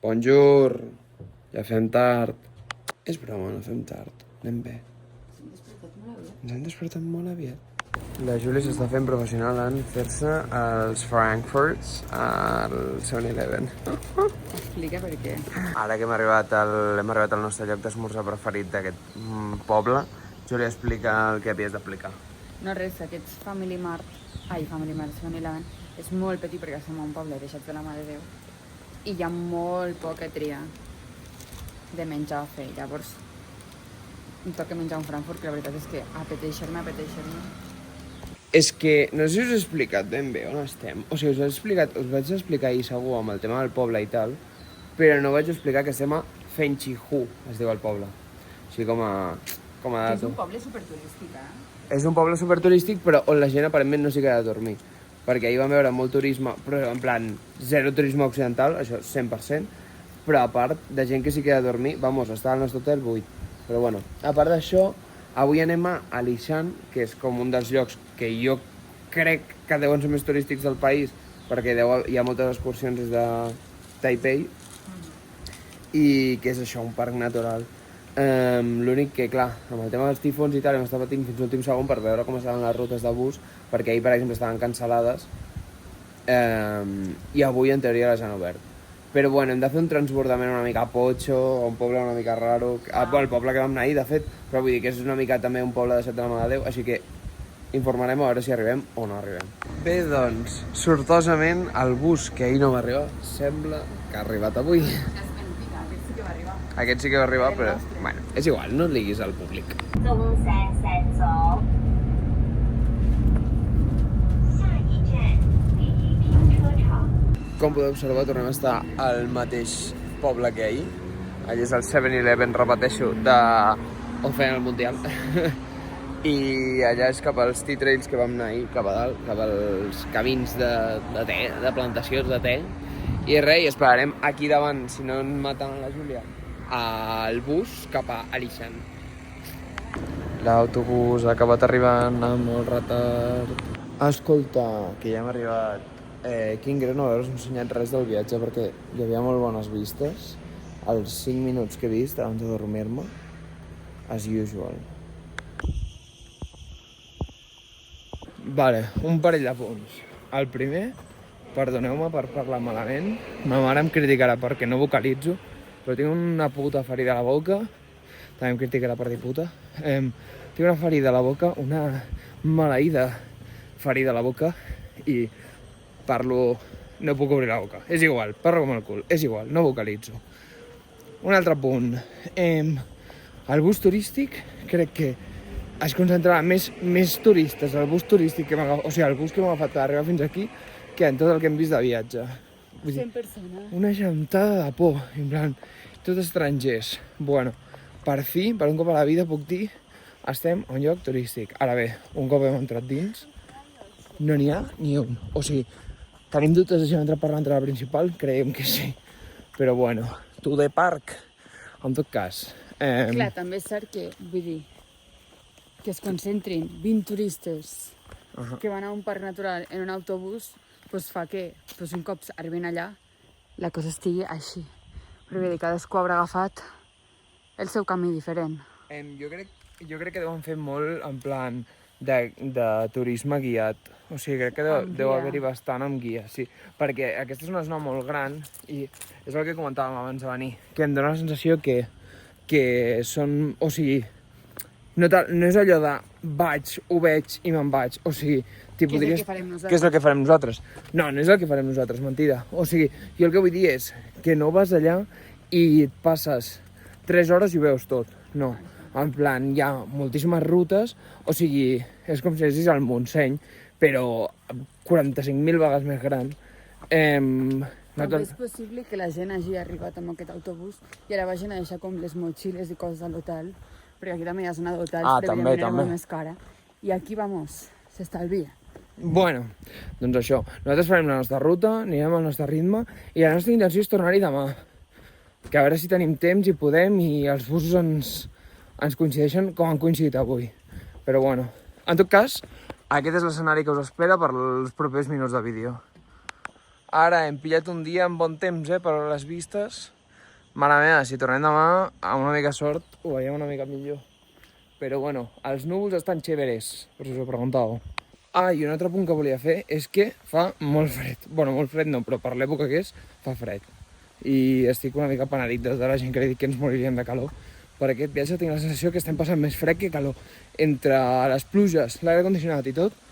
Bonjour. Ja fem tard. És broma, no fem tard. Anem bé. Ens hem despertat molt aviat. La Júlia s'està fent professional en fer-se els Frankfurts al 7-Eleven. Explica per què. Ara que hem arribat al nostre lloc d'esmorzar preferit d'aquest poble, Júlia explica el que havies d'explicar. No res, aquests Family Mart 7-Eleven, és molt petit perquè som a un poble deixat de la mà de Déu i hi ha molt poca tria de menjar a fer. Llavors em toca menjar un Frankfurt, que la veritat és que apeteixer-me. És que no sé si us he explicat ben bé on estem. O sigui, us vaig explicar ahir segur amb el tema del poble i tal, però no vaig explicar que estem a Fenchihu, es diu el poble. Així com a És un poble superturístic, És un poble superturístic, però on la gent aparentment no s'hi queda a dormir. Perquè ahir vam veure molt turisme, però en plan, zero turisme occidental, això 100%, però a part de gent que s'hi queda a dormir, està al nostre hotel buit. Però bueno, a part d'això, avui anem a Alishan, que és com un dels llocs que jo crec que deuen ser més turístics del país, perquè hi ha moltes excursions des de Taipei, i que és això, un parc natural. L'únic que, clar, amb el tema dels tifons i tal, hem estat patint fins l'últim segon per veure com estaven les rutes de bus, perquè ahir, per exemple, estaven cancel·lades, i avui, en teoria, les han obert. Però, bueno, hem de fer un transbordament una mica potxo, o un poble una mica raro. El poble que vam anar ahir, de fet, però vull dir que és una mica també un poble deixat de la mà de Déu, així que informarem a veure si arribem o no arribem. Bé, doncs, sortosament, el bus que ahir no va arribar sembla que ha arribat avui. Aquest sí que va arribar, però, bueno, és igual, no et liguis al públic. Com podeu observar, tornem a estar al mateix poble que ahir. Allà és el 7-Eleven, repeteixo, d'Ocean Mundial. I allà és cap als tea trails que vam anar ahir, cap a dalt, cap als camins de te, de plantacions de te. I res, i esperarem aquí davant, si no en maten a la Júlia, al bus cap a Alishan. L'autobús ha acabat arribant amb molt retard. Escolta, que ja hem arribat. Quin greu no haver-vos ensenyat res del viatge, perquè hi havia molt bones vistes. Els 5 minuts que he vist abans de dormir-me, as usual. Vale, un parell de punts. El primer, perdoneu-me per parlar malament, ma mare em criticarà perquè no vocalitzo, però tinc una puta ferida a la boca, també em criticarà per dir puta. Tinc una ferida a la boca, una maleïda ferida a la boca, i parlo... no puc obrir la boca. És igual, parlo com el cul, és igual, no vocalitzo. Un altre punt. El bus turístic crec que es concentrarà més turistes al bus turístic que hem agafat, o sigui, el bus que hem agafat per arribar fins aquí, que en tot el que hem vist de viatge. 100 persones. Una gentada de por, en plan, tots estrangers. Bueno, per fi, per un cop a la vida puc dir, estem a un lloc turístic. Ara bé, un cop hem entrat dins, no n'hi ha ni un. O sigui, tenim dubtes de si hem entrat per l'entrada principal? Creiem que sí. Però bueno, to the park. En tot cas... Clar, també és cert que, vull dir, que es concentrin 20 turistes que van a un parc natural en un autobús, doncs fa que un cop arriben allà la cosa estigui així. Però vull dir, cadascú haurà agafat el seu camí diferent. Jo crec que deuen fer molt en plan de turisme guiat. O sigui, crec que deu haver-hi bastant amb guia, sí. Perquè aquesta és una zona molt gran i és el que comentàvem abans de venir, que em dóna la sensació que són... O sigui, no és allò de vaig, ho veig i me'n vaig. O sigui, Què és el que farem nosaltres? Què és el que farem nosaltres? No és el que farem nosaltres, mentida. O sigui, jo el que vull dir és que no vas allà i et passes 3 hores i veus tot. No. En plan, hi ha moltíssimes rutes, o sigui, és com si anessis al Montseny, però 45.000 vegades més gran. Com és possible que la gent hagi arribat amb aquest autobús i ara vagin a deixar com les motxilles i coses a l'hotel, perquè aquí també hi ha zona d'hotels, però evidentment era molt més cara. I aquí, s'estalvia. Bueno, doncs això. Nosaltres farem la nostra ruta, anirem al nostre ritme, i la nostra intenció és tornar-hi demà. Que a veure si tenim temps i podem, i els busos ens coincideixen com han coincidit avui. Però bueno, en tot cas, aquest és l'escenari que us espera per els propers minuts de vídeo. Ara hem pillat un dia amb bon temps, per les vistes. Mare meva, si tornem demà, amb una mica sort, ho veiem una mica millor. Però bueno, els núvols estan chéveres, per si us ho preguntàveu. I un altre punt que volia fer és que fa molt fred. Bueno, molt fred no, però per l'època que és, fa fred. I estic una mica penedit de la gent que li dic que ens moriríem de calor. Per aquest viatge tinc la sensació que estem passant més fred que calor. Entre les pluges, l'aire condicionat i tot.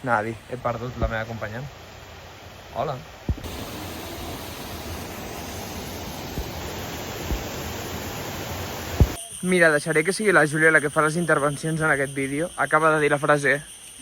Anava a dir, he perdut la meva acompanyant. Hola. Mira, deixaré que sigui la Júlia la que fa les intervencions en aquest vídeo. Acaba de dir la frase.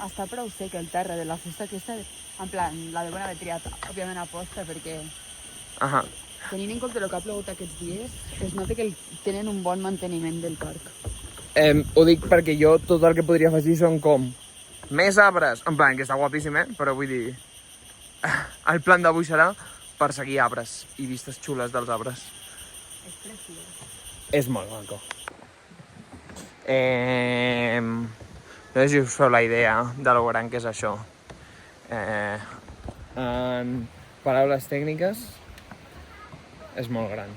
Està prou sec el terra de la fusta aquesta, en plan, la deuen haver triat, òbviament a posta, perquè tenint en compte el que ha plogut aquests dies, es nota que tenen un bon manteniment del parc. Ho dic perquè jo tot el que podria afegir són com més arbres, en plan, que està guapíssim, però vull dir, el plan d'avui serà perseguir arbres i vistes xules dels arbres. És preciós. És molt maco. No sé si us feu la idea de lo gran que és això. En paraules tècniques, és molt gran.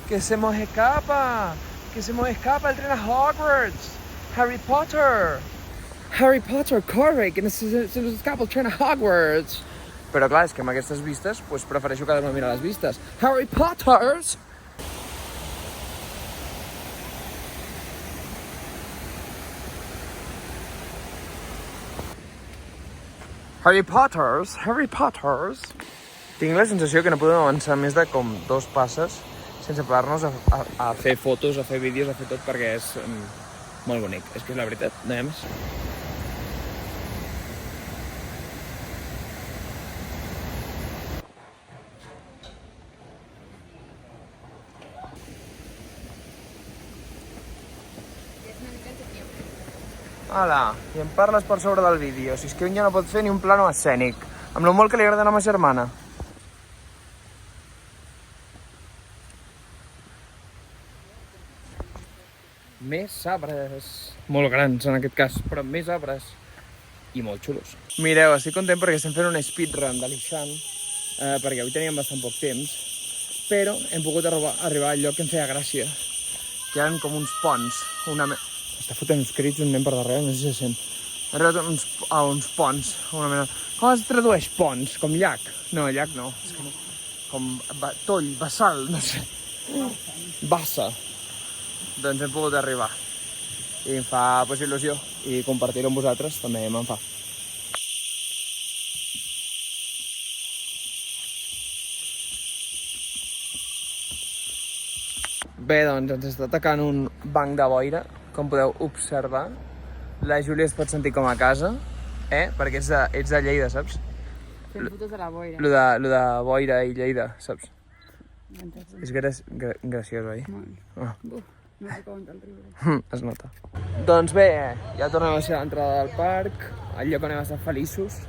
Que se nos escapa! Que se nos escapa el tren a Hogwarts! Harry Potter! Harry Potter, corre! Que se nos escapa el tren a Hogwarts! Però clar, és que amb aquestes vistes pues, prefereixo quedar-me a mirar les vistes. Harry Potters! Harry Potters, Harry Potters. Tinc la sensació que no podem avançar més de com 2 passes sense parar-nos a fer fotos, a fer vídeos, a fer tot, perquè és molt bonic. És que és la veritat, no hi ha més. Hola, i em parles per sobre del vídeo. Si és que un ja no pot fer ni un plano escènic. Amb lo molt que li agrada a ma germana. Més arbres. Molt grans en aquest cas, però més arbres. I molt xulos. Mireu, estic content perquè estem fent un speedrun de l'Ixant, perquè avui teníem bastant poc temps, però hem pogut arribar al lloc que em feia gràcia. Que eren com uns ponts. Està fotent uns crits un nen per darrere, no sé si se sent. He arribat a uns ponts, una mena... Com es tradueix ponts? Com llac? No, llac no. És que no. Com toll, bassal, no sé. Bassa. Doncs hem pogut arribar. I em fa il·lusió. I compartir-ho amb vosaltres també me'n fa. Bé, doncs ens està atacant un banc de boira, com podeu observar. La Júlia es pot sentir com a casa, perquè ets de Lleida, saps? Fent fotos de la boira. Lo de boira i Lleida, saps? És graciós, oi? Molt. No sé com el riure. Es nota. Doncs bé, ja tornem a ser a l'entrada del parc, al lloc on hem estat feliços.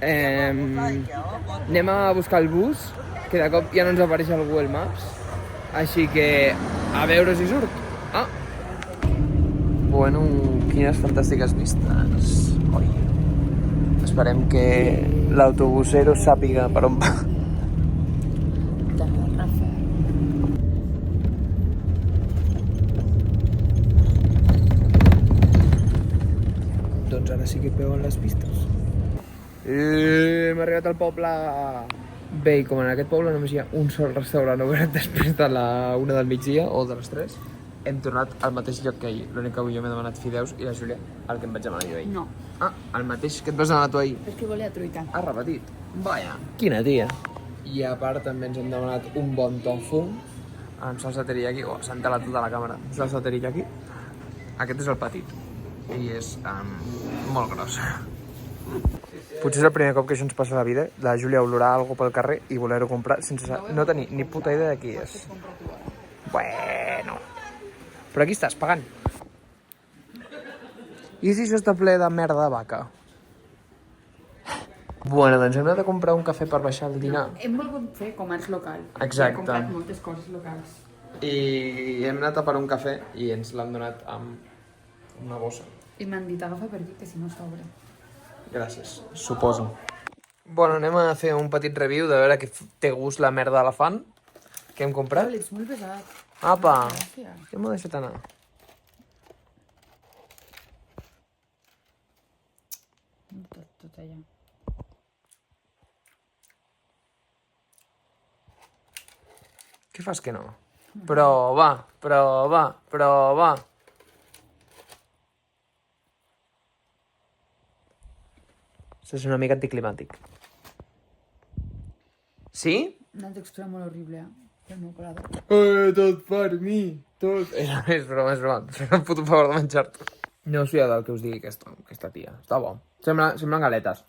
Anem a buscar el bus, que de cop ja no ens apareix al Google Maps. Així que, a veure si surt. Bueno, quines fantàstiques vistes. Oi. Esperem que l'autobusero sàpiga per on va. Doncs ara sí que peuen les pistes. Hem arribat al poble. Bé, com en aquest poble només hi ha un sol restaurant obert després de la 1 del migdia o de les 3, hem tornat al mateix lloc que ahir. L'únic que avui jo m'he demanat fideus i la Júlia el que em vaig demanar jo ahir. No. El mateix que et vas demanar tu ahir. És que volia truita. Has repetit. Vaja. Quina tia. I a part també ens hem demanat un bon tofu amb salsa teriyaki. S'ha entelat tota la càmera. Salsa teriyaki. Aquest és el petit. I és molt gros. Potser és el primer cop que això ens passa a la vida, la Júlia olorar alguna pel carrer i voler-ho comprar sense no tenir ni puta idea de qui és. Bueno. Però aquí estàs, pagant. I si això està ple de merda de vaca? Bueno, doncs hem anat a comprar un cafè per baixar el dinar. Hem volgut fer comerç local. Exacte. Hem comprat moltes coses locals. I hem anat a per un cafè i ens l'han donat amb una bossa. I m'han dit, agafa per aquí, que si no s'obre. Gràcies, suposo. Bueno, anem a fer un petit review de veure què té gust la merda d'elefant que hem comprat. Ets molt pesat. Apa, Gràcies. ja m'ho he deixat anar. Tot allà. Què fas que no? Prova, prova, prova. Això és una mica anticlimàtic. Sí? Una textura molt horrible, el meu colador. Tot per mi, tot. És broma, és broma. Fem un puto favor de menjar-te. No us fieu del que us digui aquesta tia. Està bo. Semblen galetes.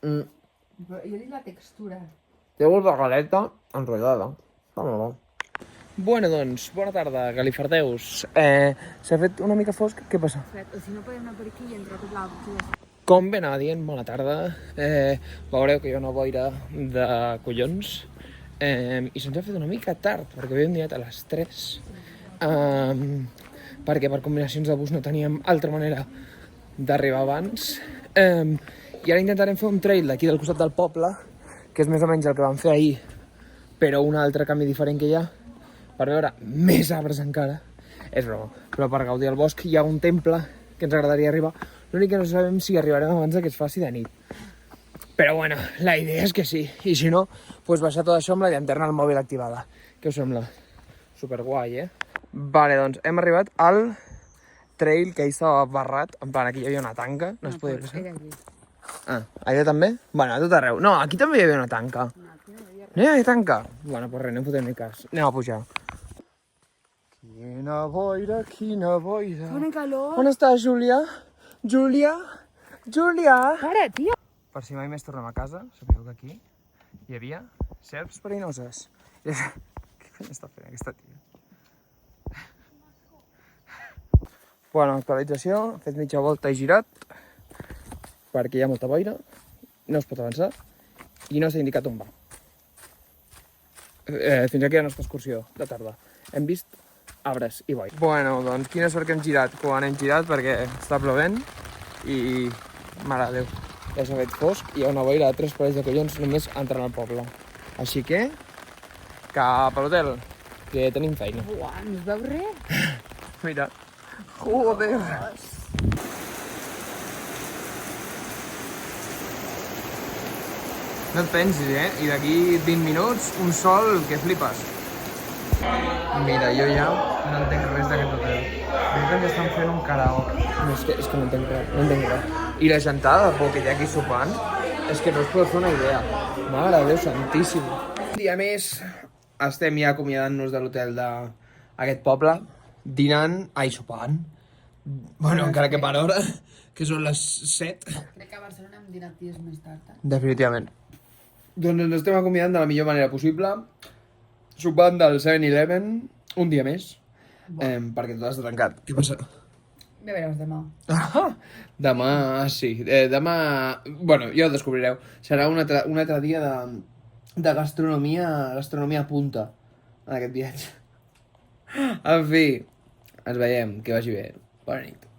Però jo dic la textura. Té gust de galeta enrotllada. Està molt bo. Bueno, doncs, bona tarda, galifardeus. S'ha fet una mica fosc, què passa? O si no podem anar per aquí i entrar tot l'altre. Com ben anava dient, bona tarda. Veureu que hi ha una boira de collons. I se'ns ha fet una mica tard, perquè havíem dinat a les 3. Perquè per combinacions de bus no teníem altra manera d'arribar abans. I ara intentarem fer un trail d'aquí del costat del poble, que és més o menys el que vam fer ahir, però un altre camí diferent que hi ha, per veure més arbres encara. És broma, però per gaudir el bosc hi ha un temple que ens agradaria arribar. L'únic que no sabem si arribarem abans que es faci de nit. Però bueno, la idea és que sí. I si no, doncs baixar tot això amb la llanterna al mòbil activada. Què us sembla? Superguai, Vale, doncs hem arribat al trail que ahir estava barrat. En plan, aquí hi havia una tanca. No es podia passar. Era aquí. Allà també? Bueno, a tot arreu. No, aquí també hi havia una tanca. No hi havia tanca? Bueno, doncs res, no en fotem ni cas. Anem a pujar. Quina boira, quina boira. Quina calor. On estàs, Júlia? Júlia? Júlia? Para, tio. Per si mai més tornem a casa, sabeu que aquí hi havia serps verinoses. Què cony està fent aquesta tia? Bueno, actualització, he fet mitja volta i girat, perquè hi ha molta boira, no es pot avançar, i no s'ha indicat on va. Fins aquí la nostra excursió de tarda. Hem vist arbres i boira. Bueno, doncs quina sort que hem girat quan hem girat, perquè està plovent i... mare de Déu, ja s'ha fet fosc i hi ha una boira de 3 parells de collons només entrant al poble. Així que, cap a l'hotel, que tenim feina. Uau, no es veu res? Mira, joder. No et pensis, I d'aquí 20 minuts, un sol que flipes. Mira, jo ja no entenc res d'aquest hotel. Veig que ens estan fent un karaoke. No, és que no entenc res, no entenc res. I la gentada de por que hi ha aquí sopant, és que no us podeu fer una idea. Mare de Déu santíssim. Un dia més, estem ja acomiadant-nos de l'hotel d'aquest poble, sopant. Bueno, encara que per hora, que són les 7. Crec que a Barcelona hem dinat dies més tard. Definitivament. Doncs ens estem acomiadant de la millor manera possible, sopant del 7-Eleven un dia més, perquè tot està tancat. Què passa? Ja veuràs demà. Demà, sí. Demà, bueno, ja ho descobrireu. Serà un altre dia de gastronomia punta en aquest viatge. En fi, ens veiem, que vagi bé. Bona nit.